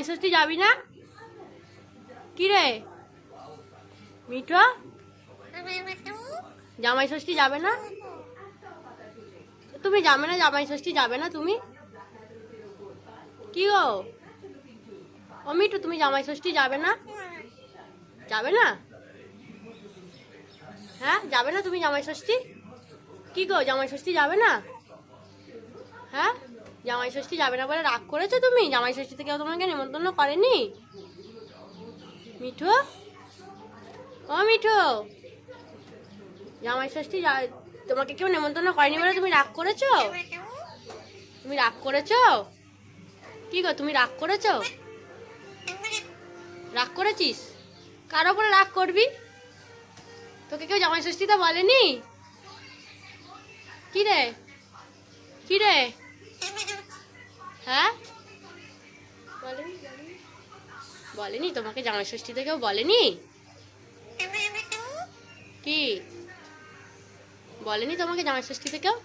ষষ্ঠী যাবি না? কি রে মিঠো, জামাই ষষ্ঠী যাবে না? তুমি যাবে না? জামাই ষষ্ঠী যাবে না তুমি? কি গো ও মিঠু, তুমি জামাই ষষ্ঠী যাবে না? যাবে না? হ্যাঁ যাবে না তুমি জামাই ষষ্ঠী? কি গো জামাই ষষ্ঠী যাবে না? হ্যাঁ জামাই ষষ্ঠী যাবে না বলে রাগ করেছো তুমি? জামাই ষষ্ঠীতে কেউ তোমাকে নেমন্তন্ন করেনি? মিঠু, ও মিঠু, জামাই ষষ্ঠী তোমাকে কেউ নেমন্তন্ন করেনি বলে তুমি রাগ করেছো? তুমি রাগ করেছো? কি গো তুমি রাগ করেছো? রাগ করেছিস? কার ওপরে রাগ করবি? তোকে কেউ জামাই ষষ্ঠীতে বলেনি? কি রে, কি রে, হ্যাঁ বলেনি? বলেনি তোমাকে জামাই ষষ্ঠীতে কেউ বলেনি? কি বলেনি তোমাকে জামাই ষষ্ঠীতে কেউ?